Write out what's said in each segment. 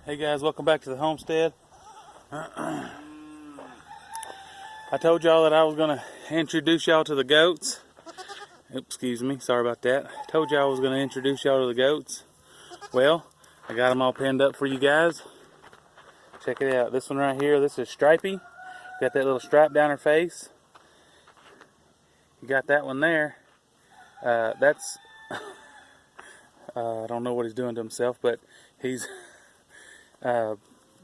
Hey guys, welcome back to the homestead. I told y'all that I was going to introduce y'all to the goats. Oops, excuse me, sorry about that. I told y'all I was going to introduce y'all to the goats. Well, I got them all pinned up for you guys. Check it out. This one right here, this is Stripey. Got that little stripe down her face. You got that one there. That's, I don't know what he's doing to himself, but he's,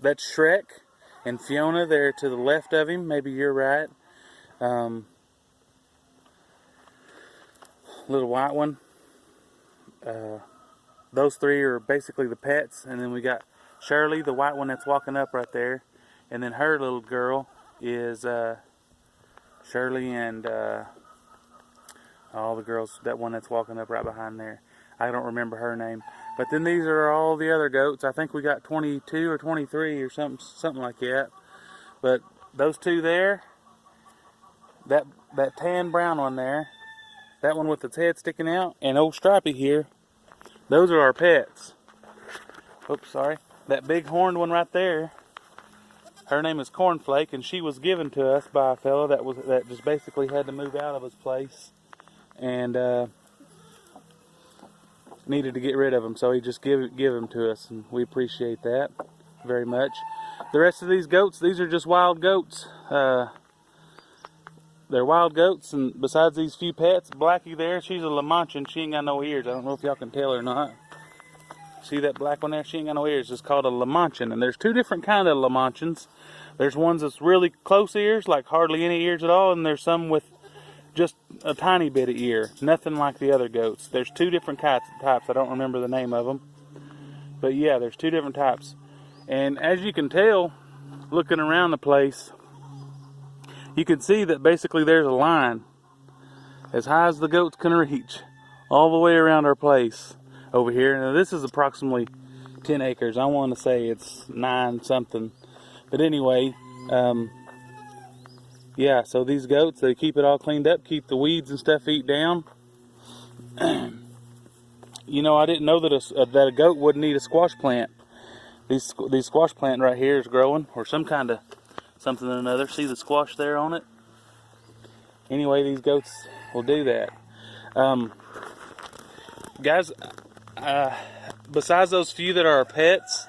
that's Shrek. And Fiona there to the left of him, maybe you're right. Little white one. Those three are basically the pets. And then we got Shirley, the white one that's walking up right there. And then her little girl is Shirley and all the girls, that one that's walking up right behind there. I don't remember her name. But then these are all the other goats. I think we got 22 or 23 or something like that. But those two there, that tan brown one there, that one with its head sticking out, and old Stripey here, those are our pets. Oops, sorry. That big horned one right there, her name is Cornflake, and she was given to us by a fella that just basically had to move out of his place and needed to get rid of him, so he just give him to us, and we appreciate that very much. The rest of these goats, these are just wild goats. They're wild goats, and besides these few pets, Blackie there, she's a Lamantian. She ain't got no ears. I don't know if y'all can tell or not. See that black one there? She ain't got no ears. It's called a Lamantian, and there's two different kind of Lamantians. There's ones that's really close ears, like hardly any ears at all, and there's some with just a tiny bit of ear, nothing like the other goats. There's two different types. I don't remember the name of them, but yeah, there's two different types. And as you can tell, looking around the place, you can see that basically there's a line as high as the goats can reach all the way around our place over here. Now this is approximately 10 acres. I want to say it's 9 something, but anyway, yeah, so these goats, they keep it all cleaned up, keep the weeds and stuff eat down. You know, I didn't know that a goat wouldn't need a squash plant. These squash plant right here is growing, or some kind of something or another. See the squash there on it? Anyway, these goats will do that. Guys, besides those few that are our pets,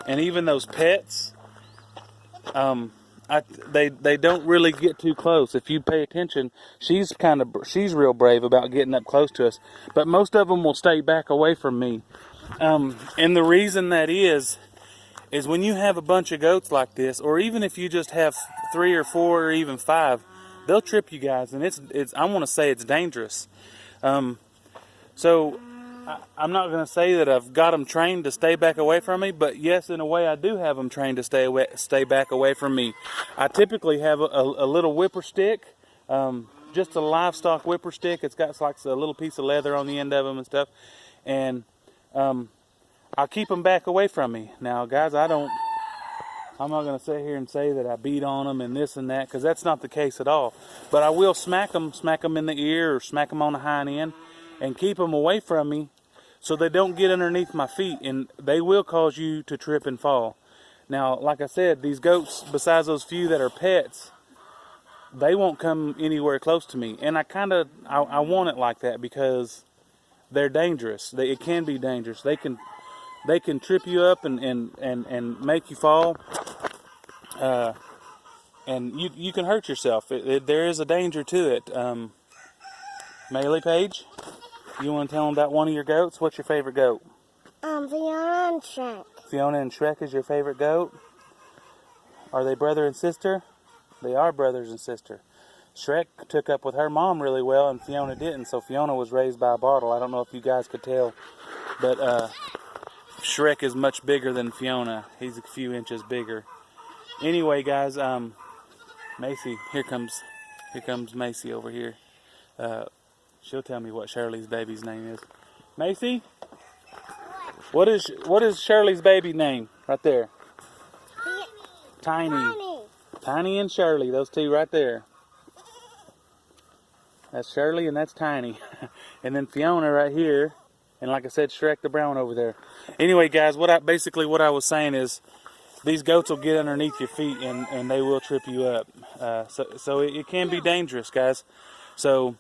and even those pets, they don't really get too close. If you pay attention, she's real brave about getting up close to us. But most of them will stay back away from me. And the reason that is when you have a bunch of goats like this, or even if you just have 3 or 4 or even 5, they'll trip you guys, and it's I want to say it's dangerous. So I'm not going to say that I've got them trained to stay back away from me, but yes, in a way I do have them trained to stay back away from me. I typically have a little whipper stick, just a livestock whipper stick. It's got like a little piece of leather on the end of them and stuff, and I'll keep them back away from me. Now, guys, I'm not going to sit here and say that I beat on them and this and that, because that's not the case at all. But I will smack them in the ear or smack them on the hind end and keep them away from me so they don't get underneath my feet, and they will cause you to trip and fall. Now, like I said, these goats, besides those few that are pets, they won't come anywhere close to me. And I want it like that because they're dangerous. It can be dangerous. They can trip you up and make you fall, and you can hurt yourself. There is a danger to it. Maylee Page, you want to tell them about one of your goats? What's your favorite goat? Fiona and Shrek. Fiona and Shrek is your favorite goat? Are they brother and sister? They are brothers and sister. Shrek took up with her mom really well, and Fiona didn't, so Fiona was raised by a bottle. I don't know if you guys could tell, but Shrek is much bigger than Fiona. He's a few inches bigger. Anyway, guys, Macy, here comes Macy over here. She'll tell me what Shirley's baby's name is. Macy, what is Shirley's baby name right there? Tiny and Shirley, those two right there. That's Shirley and that's Tiny. And then Fiona right here And like I said, Shrek the brown over there. Anyway, guys, what I was saying is, these goats will get underneath your feet and they will trip you up. So it can be dangerous, guys. So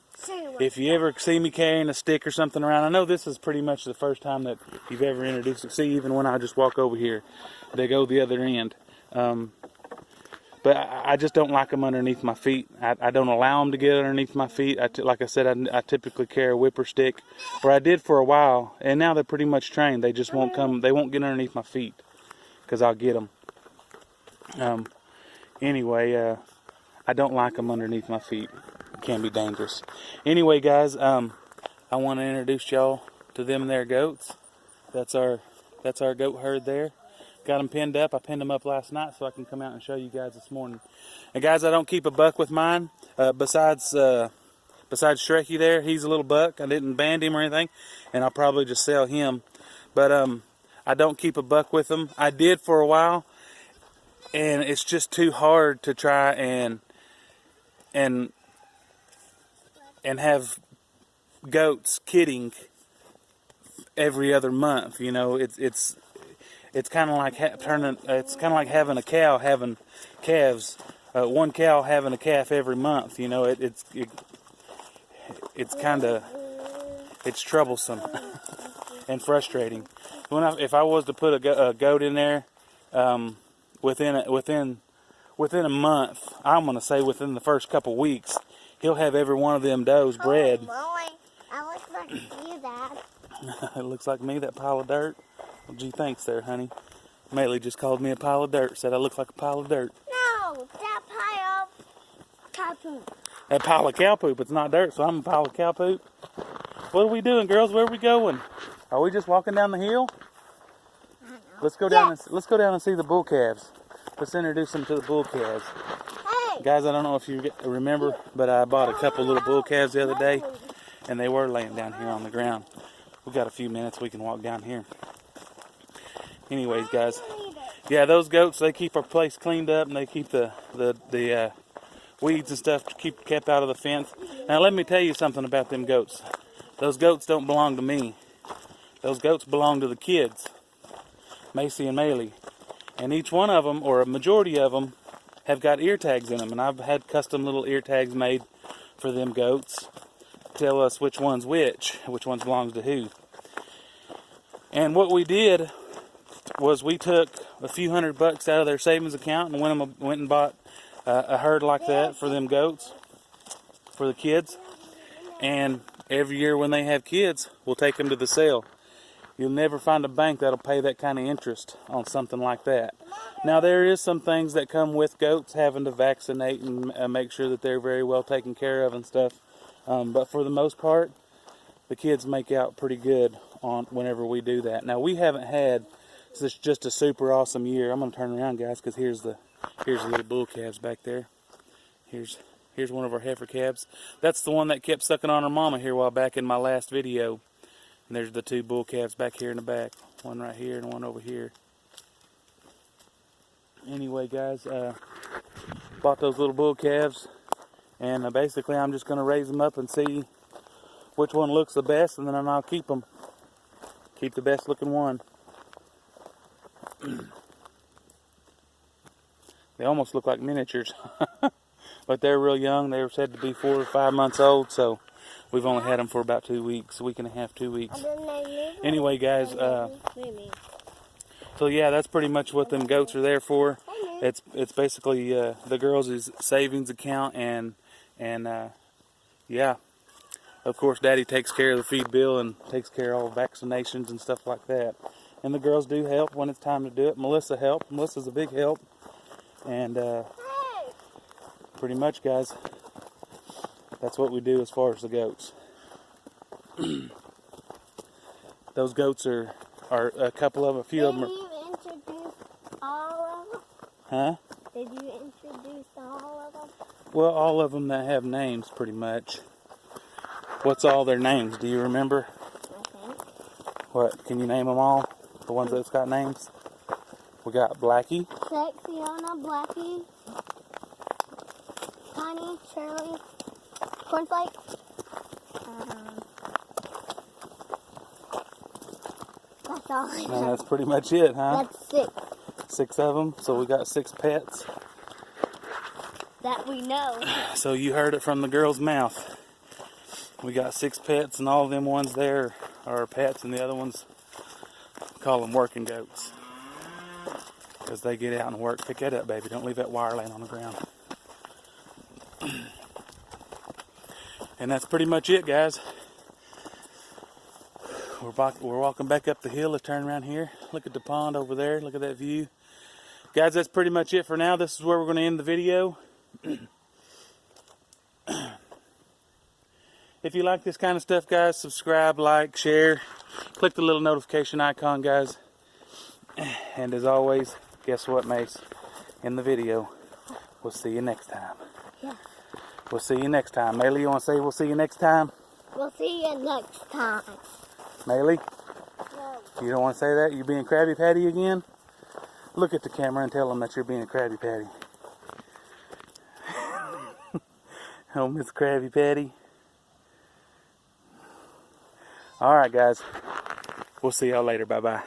if you ever see me carrying a stick or something around, I know this is pretty much the first time that you've ever introduced it. See, even when I just walk over here, they go the other end. But I just don't like them underneath my feet. I don't allow them to get underneath my feet. Like I said, I typically carry a whipper stick, or I did for a while, and now they're pretty much trained. They just won't come. They won't get underneath my feet because I'll get them. Anyway, I don't like them underneath my feet. It can be dangerous. Anyway, guys, I want to introduce y'all to them there goats. That's our goat herd there. Got them pinned up. I pinned them up last night so I can come out and show you guys this morning. And guys, I don't keep a buck with mine. Besides Shreky there, he's a little buck. I didn't band him or anything, and I'll probably just sell him. But I don't keep a buck with them. I did for a while, and it's just too hard to try and have goats kidding every other month. You know, it's kind of like having a cow having calves. One cow having a calf every month. You know, it's troublesome and frustrating. If I was to put a goat in there, within a month, I'm gonna say within the first couple weeks, he'll have every one of them does bred. Oh, I look like you, Dad. It looks like me, that pile of dirt. Well, gee, thanks there, honey. Maylee just called me a pile of dirt. Said I look like a pile of dirt. No, that pile of cow poop. That pile of cow poop. It's not dirt, so I'm a pile of cow poop. What are we doing, girls? Where are we going? Are we just walking down the hill? Let's go down. Yes. Let's go down and see the bull calves. Let's introduce them to the bull calves. Hey. Guys, I don't know if you remember, but I bought a couple little bull calves the other day, and they were laying down here on the ground. We got a few minutes. We can walk down here. Anyways, guys, yeah, those goats, they keep our place cleaned up, and they keep the weeds and stuff kept out of the fence. Now, let me tell you something about them goats. Those goats don't belong to me. Those goats belong to the kids, Macy and Maylee. And each one of them, or a majority of them, have got ear tags in them. And I've had custom little ear tags made for them goats to tell us which one's which ones belongs to who. And what we did was we took a few $100 out of their savings account and went and bought a herd like that for them goats, for the kids. And every year when they have kids, we'll take them to the sale. You'll never find a bank that'll pay that kind of interest on something like that. Now, there is some things that come with goats, having to vaccinate and make sure that they're very well taken care of and stuff. But for the most part, the kids make out pretty good on whenever we do that. Now, we haven't had just a super awesome year. I'm going to turn around, guys, because here's the little bull calves back there. Here's one of our heifer calves. That's the one that kept sucking on her mama here a while back in my last video. And there's the two bull calves back here in the back. One right here and one over here. Anyway, guys, bought those little bull calves. And basically I'm just going to raise them up and see which one looks the best. And then I'll keep them. Keep the best looking one. They almost look like miniatures. But they're real young. They were said to be 4 or 5 months old. So we've only had them for about 2 weeks, a week and a half, 2 weeks. Anyway, guys, so yeah, that's pretty much what them goats are there for. It's basically the girls' savings account, and yeah, of course, Daddy takes care of the feed bill and takes care of all the vaccinations and stuff like that. And the girls do help when it's time to do it. Melissa helps. Melissa's a big help, and pretty much, guys, that's what we do as far as the goats. Those goats are a few of them are. Did you introduce all of them? Huh? Did you introduce all of them? Well, all of them that have names, pretty much. What's all their names? Do you remember? I think. What? Can you name them all? The ones that's got names? We got Blackie. Fiona, Blackie, Tiny, Shirley, Cornflake, That's all I And know. that's pretty much it, huh? That's 6 6 of them. So we got 6 pets. that we know. So you heard it from the girl's mouth. We got 6 pets, and all of them ones there are pets, and the other ones, call them working goats. Because they get out and work. Pick that up, baby. Don't leave that wire laying on the ground. And that's pretty much it, guys. We're walking back up the hill. Let's turn around here. Look at the pond over there. Look at that view. Guys, that's pretty much it for now. This is where we're going to end the video. If you like this kind of stuff, guys, subscribe, like, share. Click the little notification icon, guys. And as always, guess what, Mace? In the video, we'll see you next time. Yeah. We'll see you next time. Maylee, you want to say we'll see you next time? We'll see you next time. Maylee, No. you don't want to say that? You being Krabby Patty again? Look at the camera and tell them that you're being a Krabby Patty. Oh, Miss Krabby Patty. Alright, guys. We'll see y'all later. Bye-bye.